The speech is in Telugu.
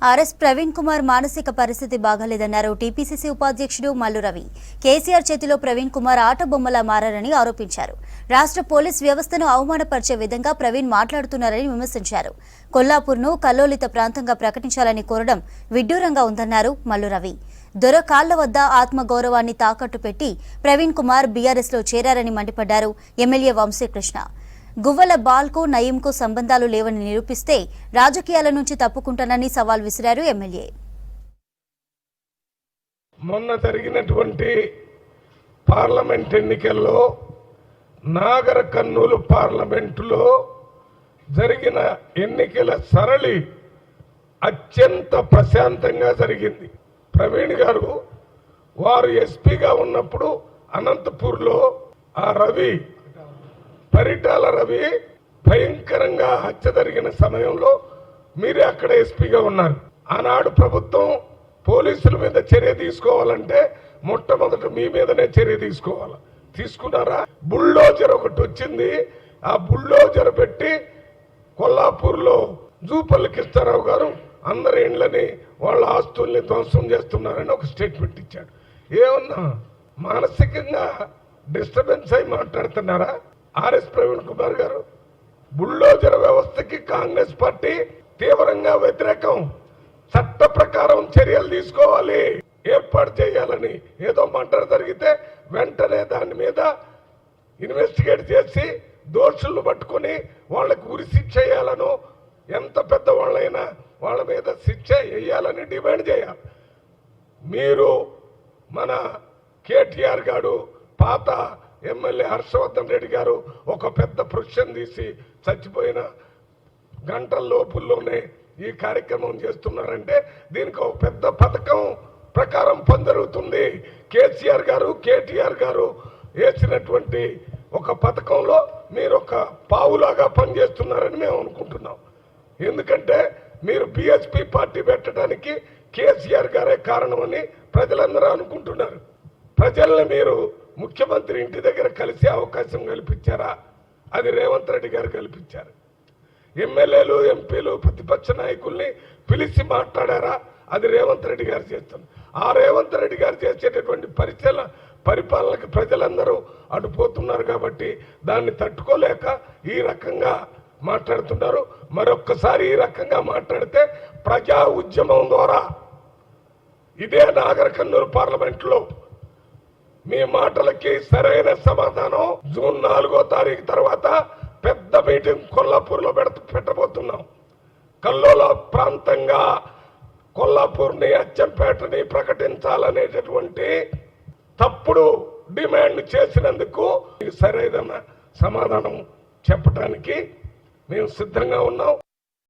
ఆర్ఎస్ ప్రవీణ్ కుమార్ మానసిక పరిస్థితి బాగాలేదన్నారు టీపీసీసీ ఉపాధ్యక్షుడు మల్లు రవి. కేసీఆర్ చేతిలో ప్రవీణ్ కుమార్ ఆట బొమ్మలా మారారని ఆరోపించారు. రాష్ట్ర పోలీస్ వ్యవస్థను అవమానపరిచే విధంగా ప్రవీణ్ మాట్లాడుతున్నారని విమర్శించారు. కొల్లాపూర్ను కల్లోలిత ప్రాంతంగా ప్రకటించాలని కోరడం విడ్డూరంగా ఉందన్నారు మల్లు రవి. దొర కాళ్ల వద్ద ఆత్మగౌరవాన్ని తాకట్టు పెట్టి ప్రవీణ్ కుమార్ బీఆర్ఎస్లో చేరారని మండిపడ్డారు ఎమ్మెల్యే వంశీకృష్ణ. గువ్వల బాల్కు నయీంకు సంబంధాలు లేవని నిరూపిస్తే రాజకీయాల నుంచి తప్పుకుంటానని సవాల్ విసిరారు ఎమ్మెల్యే. మొన్న జరిగినటువంటి పార్లమెంట్ ఎన్నికల్లో నాగర్ కర్నూలు పార్లమెంటులో జరిగిన ఎన్నికల సరళి అత్యంత ప్రశాంతంగా జరిగింది. ప్రవీణ్ గారు వారు ఎస్పీగా ఉన్నప్పుడు అనంతపూర్లో ఆ రవి పరిటాల రవి భయంకరంగా హత్య జరిగిన సమయంలో మీరే అక్కడ ఎస్పీగా ఉన్నారు. ఆనాడు ప్రభుత్వం పోలీసుల మీద చర్య తీసుకోవాలంటే మొట్టమొదట మీ మీదనే చర్య తీసుకోవాలి. తీసుకున్నారా? బుల్డోజర్ ఒకటి వచ్చింది. ఆ బుల్డోజర్ పెట్టి కొల్లాపూర్లో జూపల్లి కృష్ణారావు గారు అందరి ఇండ్లని వాళ్ళ ఆస్తుల్ని ధ్వంసం చేస్తున్నారని ఒక స్టేట్మెంట్ ఇచ్చాడు. ఏమన్నా మానసికంగా డిస్టర్బెన్స్ అయి మాట్లాడుతున్నారా? ఆర్ఎస్ ప్రవీణ్ కుమార్ గారు బుల్డోజర్ వ్యవస్థకి కాంగ్రెస్ పార్టీ తీవ్రంగా వ్యతిరేకం. చట్ట ప్రకారం చర్యలు తీసుకోవాలి, ఏర్పాటు చేయాలని. ఏదో మంటలు జరిగితే వెంటనే దాని మీద ఇన్వెస్టిగేట్ చేసి దోషులను పట్టుకొని వాళ్ళకు ఉరి శిక్ష చేయాలను, ఎంత పెద్ద వాళ్ళైనా వాళ్ళ మీద శిక్ష వేయాలని డిమాండ్ చేయాలి. మీరు మన కేటీఆర్ గారు పాత ఎమ్మెల్యే హర్షవర్ధన్ రెడ్డి గారు ఒక పెద్ద ప్రొఫెషన్ తీసి చచ్చిపోయిన గంటల లోపుల్లోనే ఈ కార్యక్రమం చేస్తున్నారంటే దీనికి ఒక పెద్ద పథకం ప్రకారం పని జరుగుతుంది. కేసీఆర్ గారు కేటీఆర్ గారు వేసినటువంటి ఒక పథకంలో మీరు ఒక పావులాగా పనిచేస్తున్నారని మేము అనుకుంటున్నాం. ఎందుకంటే మీరు బీఎస్పీ పార్టీ పెట్టడానికి కేసీఆర్ గారే కారణమని ప్రజలందరూ అనుకుంటున్నారు. ప్రజల్ని మీరు ముఖ్యమంత్రి ఇంటి దగ్గర కలిసే అవకాశం కల్పించారా? అది రేవంత్ రెడ్డి గారు కల్పించారు. ఎమ్మెల్యేలు ఎంపీలు ప్రతిపక్ష నాయకుల్ని పిలిచి మాట్లాడారా? అది రేవంత్ రెడ్డి గారు చేస్తున్నారు. ఆ రేవంత్ రెడ్డి గారు చేసేటటువంటి పరిపాలనకు ప్రజలందరూ అడ్డుపోతున్నారు కాబట్టి దాన్ని తట్టుకోలేక ఈ రకంగా మాట్లాడుతున్నారు. మరొక్కసారి ఈ రకంగా మాట్లాడితే ప్రజా ఉద్యమం ద్వారా ఇదే నాగర్ కర్నూలు పార్లమెంట్లో మీ మాటలకి సరైన సమాధానం జూన్ 4వ తారీఖు తర్వాత పెద్ద మీటింగ్ కొల్లాపూర్లో పెట్టబోతున్నాం. కల్లోల ప్రాంతంగా కొల్లాపూర్ని అచ్చంపేటని ప్రకటించాలనేటటువంటి తప్పుడు డిమాండ్ చేసినందుకు సరైన సమాధానం చెప్పడానికి మేము సిద్ధంగా ఉన్నాం.